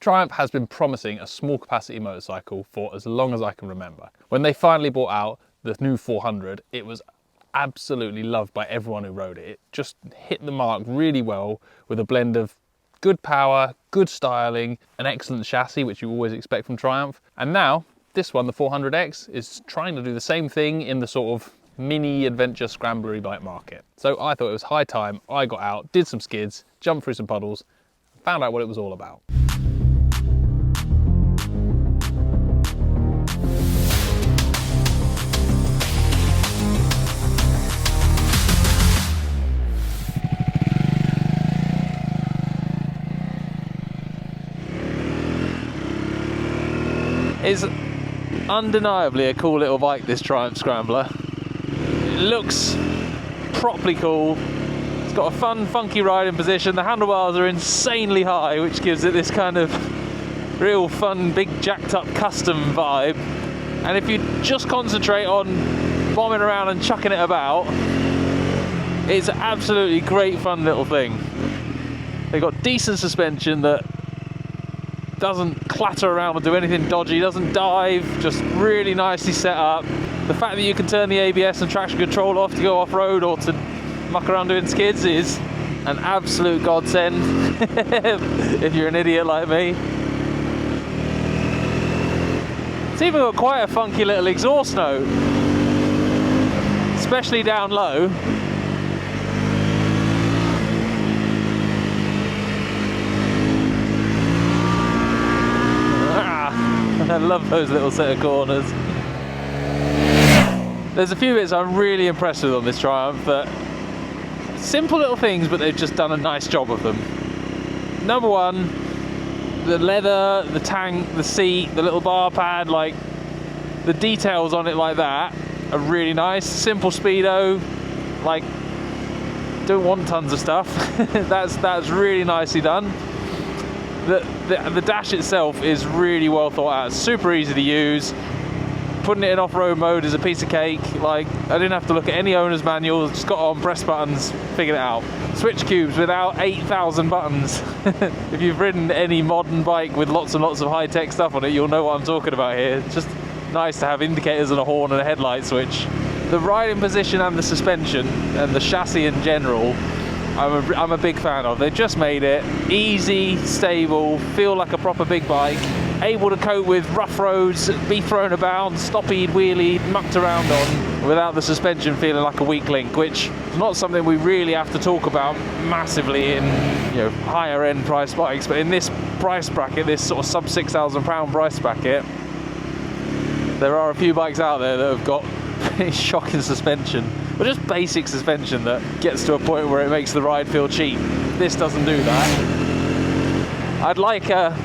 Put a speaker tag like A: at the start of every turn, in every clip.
A: Triumph has been promising a small capacity motorcycle for as long as I can remember. When they finally brought out the new 400, it was absolutely loved by everyone who rode it. It just hit the mark really well with a blend of good power, good styling, an excellent chassis, which you always expect from Triumph. And now this one, the 400X, is trying to do the same thing in the sort of mini adventure scrambler bike market. So I thought it was high time I got out, did some skids, jumped through some puddles, found out what it was all about. It's undeniably a cool little bike, this Triumph Scrambler. It looks properly cool. It's got a fun, funky riding position. The handlebars are insanely high, which gives it this kind of real fun, big jacked up custom vibe. And if you just concentrate on bombing around and chucking it about, it's an absolutely great fun little thing. They've got decent suspension that doesn't clatter around or do anything dodgy, doesn't dive, just really nicely set up. The fact that you can turn the ABS and traction control off to go off-road or to muck around doing skids is an absolute godsend if you're an idiot like me. It's even got quite a funky little exhaust note, especially down low. I love those little set of corners. There's a few bits I'm really impressed with on this Triumph that simple little things, but they've just done a nice job of them. Number one, the leather, the tank, the seat, the little bar pad, like the details on it like that are really nice. Simple speedo, like don't want tons of stuff. that's really nicely done. The dash itself is really well thought out, super easy to use. Putting it in off-road mode is a piece of cake. Like, I didn't have to look at any owner's manual, just got on, press buttons, figured it out. Switch cubes without 8,000 buttons. If you've ridden any modern bike with lots and lots of high-tech stuff on it, you'll know what I'm talking about here. It's just nice to have indicators and a horn and a headlight switch. The riding position and the suspension and the chassis in general, I'm a big fan of. They just made it easy, stable, feel like a proper big bike, able to cope with rough roads, be thrown about, stoppied, wheelied, mucked around on, without the suspension feeling like a weak link, which is not something we really have to talk about massively in, you know, higher end price bikes. But in this price bracket, this sort of sub £6,000 price bracket, there are a few bikes out there that have got pretty shocking suspension. But just basic suspension that gets to a point where it makes the ride feel cheap. This doesn't do that. I'd like a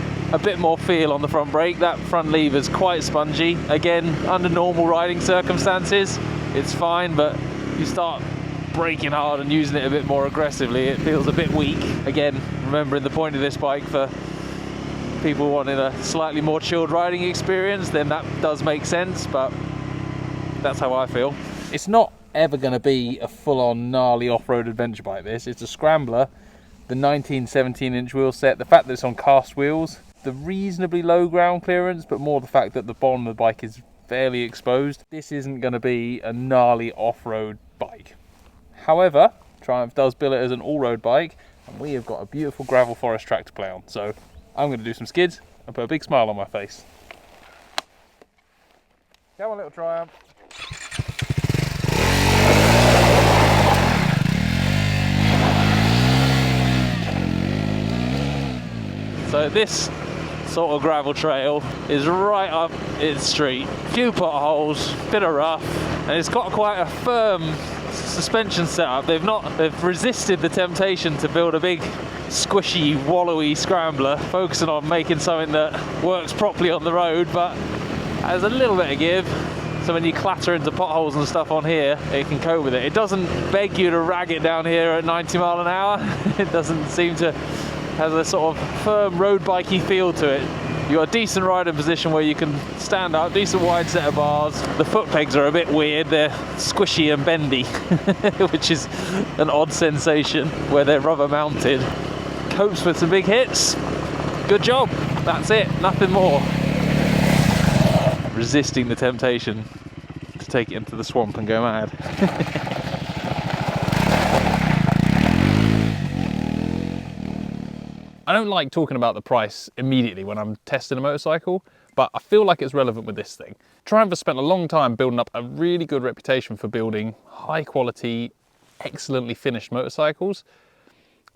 A: bit more feel on the front brake. That front lever's quite spongy. Again, under normal riding circumstances, it's fine, but you start braking hard and using it a bit more aggressively, it feels a bit weak. Again, remembering the point of this bike for people wanting a slightly more chilled riding experience, then that does make sense, but that's how I feel. It's not ever going to be a full-on gnarly off-road adventure bike, this. It's a Scrambler, the 19 17-inch wheel set, the fact that it's on cast wheels, the reasonably low ground clearance, but more the fact that the bottom of the bike is fairly exposed. This isn't going to be a gnarly off-road bike. However, Triumph does bill it as an all-road bike, and we have got a beautiful gravel forest track to play on, so I'm going to do some skids and put a big smile on my face. Come on, little Triumph. So this sort of gravel trail is right up its street. Few potholes, bit of rough, and it's got quite a firm suspension setup. They've resisted the temptation to build a big squishy, wallowy scrambler, focusing on making something that works properly on the road, but has a little bit of give. So when you clatter into potholes and stuff on here, it can cope with it. It doesn't beg you to rag it down here at 90 mile an hour. It doesn't seem to have a sort of firm road bikey feel to it. You've got a decent riding position where you can stand up, decent wide set of bars. The foot pegs are a bit weird, they're squishy and bendy, which is an odd sensation where they're rubber mounted. Copes with some big hits. Good job. That's it, nothing more. Resisting the temptation to take it into the swamp and go mad. I don't like talking about the price immediately when I'm testing a motorcycle, but I feel like it's relevant with this thing. Triumph has spent a long time building up a really good reputation for building high quality, excellently finished motorcycles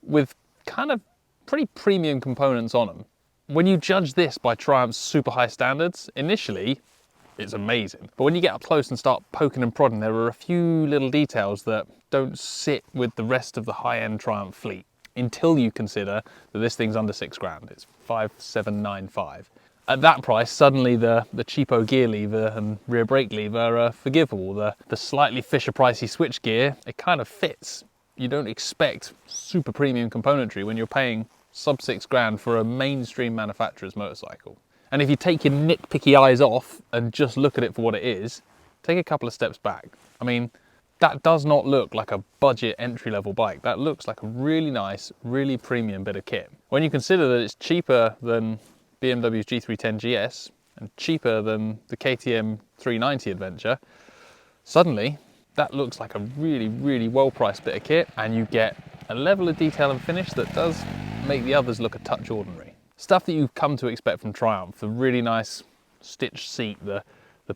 A: with kind of pretty premium components on them. When you judge this by Triumph's super high standards, initially it's amazing. But when you get up close and start poking and prodding, there are a few little details that don't sit with the rest of the high-end Triumph fleet until you consider that this thing's under 6 grand. It's 5,795. At that price, suddenly the cheapo gear lever and rear brake lever are forgivable. The slightly Fisher-pricey switch gear, it kind of fits. You don't expect super premium componentry when you're paying sub 6 grand for a mainstream manufacturer's motorcycle. And if you take your nitpicky eyes off and just look at it for what it is, take a couple of steps back. I mean, that does not look like a budget entry-level bike. That looks like a really nice, really premium bit of kit. When you consider that it's cheaper than BMW's G310 GS and cheaper than the KTM 390 Adventure, suddenly that looks like a really, really well-priced bit of kit, and you get a level of detail and finish that does make the others look a touch ordinary. Stuff that you've come to expect from Triumph, the really nice stitched seat, the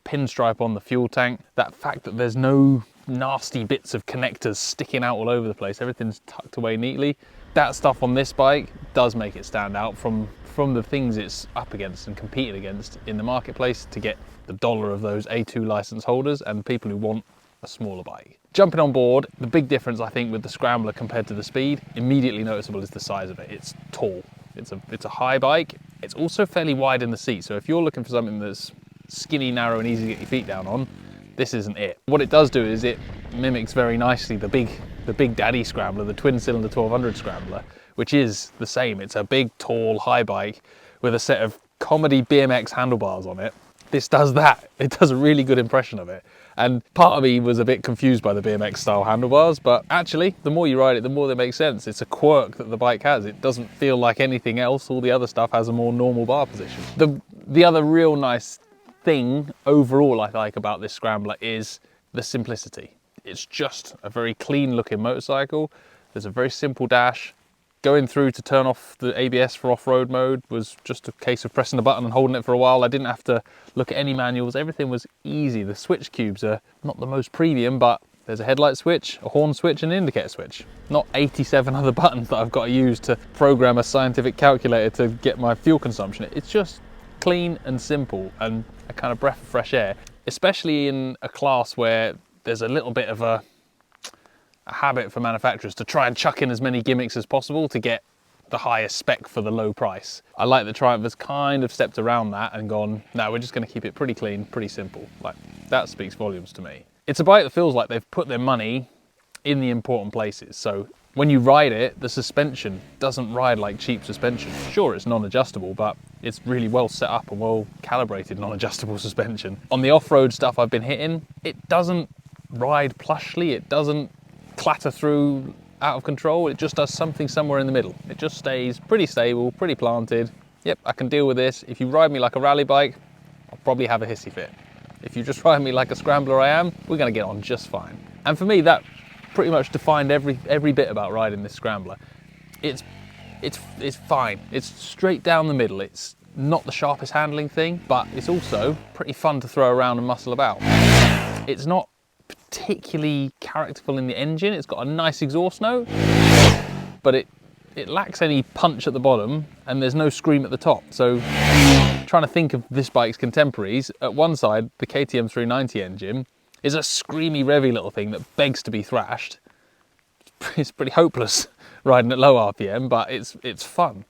A: pinstripe on the fuel tank, that fact that there's no nasty bits of connectors sticking out all over the place, everything's tucked away neatly. That stuff on this bike does make it stand out from the things it's up against and competing against in the marketplace to get the dollar of those A2 license holders and people who want a smaller bike. Jumping on board, the big difference I think with the Scrambler compared to the Speed, immediately noticeable is the size of it. It's tall. It's a high bike. It's also fairly wide in the seat, so if you're looking for something that's skinny, narrow and easy to get your feet down on, this isn't it. What it does do is it mimics very nicely the big daddy Scrambler, the twin cylinder 1200 Scrambler, which is the same. It's a big, tall, high bike with a set of comedy BMX handlebars on it. This does that. It does a really good impression of it. And part of me was a bit confused by the BMX style handlebars, but actually, the more you ride it, the more they make sense. It's a quirk that the bike has. It doesn't feel like anything else. All the other stuff has a more normal bar position. The other real nice thing overall I like about this Scrambler is the simplicity. It's just a very clean looking motorcycle. There's a very simple dash. Going through to turn off the ABS for off-road mode was just a case of pressing a button and holding it for a while. I didn't have to look at any manuals. Everything was easy. The switch cubes are not the most premium, but there's a headlight switch, a horn switch and an indicator switch. Not 87 other buttons that I've got to use to program a scientific calculator to get my fuel consumption. It's just clean and simple and a kind of breath of fresh air, especially in a class where there's a little bit of a habit for manufacturers to try and chuck in as many gimmicks as possible to get the highest spec for the low price. I like that Triumph has kind of stepped around that and gone, no, we're just going to keep it pretty clean, pretty simple. Like, that speaks volumes to me. It's a bike that feels like they've put their money in the important places. So when you ride it, the suspension doesn't ride like cheap suspension. Sure, it's non-adjustable, but it's really well set up and well calibrated non-adjustable suspension. On the off-road stuff I've been hitting, it doesn't ride plushly, it doesn't clatter through out of control, it just does something somewhere in the middle. It just stays pretty stable, pretty planted. Yep, I can deal with this. If you ride me like a rally bike, I'll probably have a hissy fit. If you just ride me like a Scrambler I am, we're gonna get on just fine. And for me, that pretty much defined every bit about riding this Scrambler. It's fine. It's straight down the middle. It's not the sharpest handling thing, but it's also pretty fun to throw around and muscle about. It's not particularly characterful in the engine. It's got a nice exhaust note, but it lacks any punch at the bottom and there's no scream at the top. So trying to think of this bike's contemporaries, at one side, the KTM 390 engine is a screamy, revvy little thing that begs to be thrashed. It's pretty hopeless riding at low RPM, but it's fun.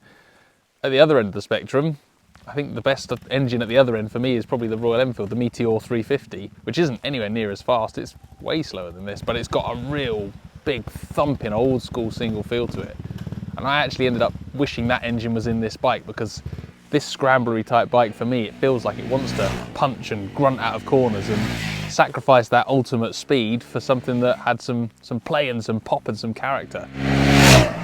A: At the other end of the spectrum, I think the best engine at the other end for me is probably the Royal Enfield, the Meteor 350, which isn't anywhere near as fast. It's way slower than this, but it's got a real big thumping old school single feel to it. And I actually ended up wishing that engine was in this bike, because this scramblery type bike for me, it feels like it wants to punch and grunt out of corners and sacrifice that ultimate speed for something that had some play and some pop and some character.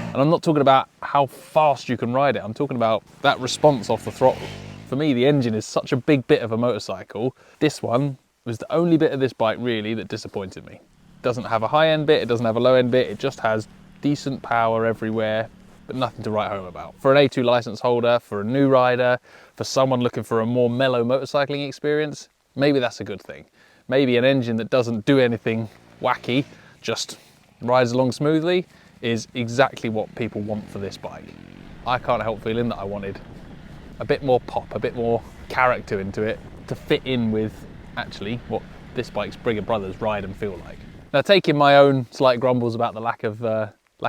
A: And I'm not talking about how fast you can ride it, I'm talking about that response off the throttle. For me, the engine is such a big bit of a motorcycle. This one was the only bit of this bike really that disappointed me. It doesn't have a high end bit, it doesn't have a low end bit, it just has decent power everywhere, but nothing to write home about. For an A2 license holder, for a new rider, for someone looking for a more mellow motorcycling experience, maybe that's a good thing. Maybe an engine that doesn't do anything wacky, just rides along smoothly, is exactly what people want for this bike. I can't help feeling that I wanted a bit more pop, a bit more character into it to fit in with actually what this bike's bigger brothers ride and feel like. Now, taking my own slight grumbles about the lack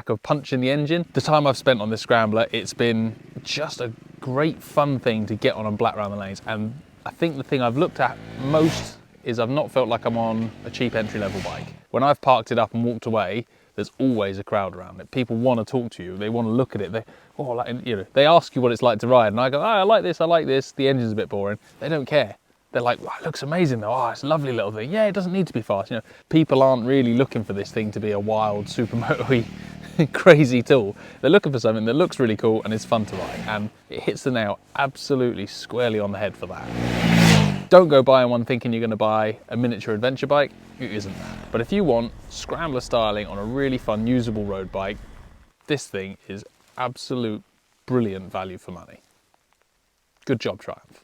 A: of punch in the engine, the time I've spent on this Scrambler, it's been just a great fun thing to get on and black around the lanes. And I think the thing I've looked at most is I've not felt like I'm on a cheap entry level bike. When I've parked it up and walked away, there's always a crowd around it. People want to talk to you, they want to look at it, they ask you what it's like to ride, and I go, oh, I like this, the engine's a bit boring. They don't care. They're like, oh, it looks amazing though, oh, it's a lovely little thing. Yeah, it doesn't need to be fast. People aren't really looking for this thing to be a wild, supermoto-y, crazy tool. They're looking for something that looks really cool and is fun to ride, and it hits the nail absolutely squarely on the head for that. Don't go buying one thinking you're going to buy a miniature adventure bike. It isn't that. But if you want Scrambler styling on a really fun, usable road bike, this thing is absolute brilliant value for money. Good job, Triumph.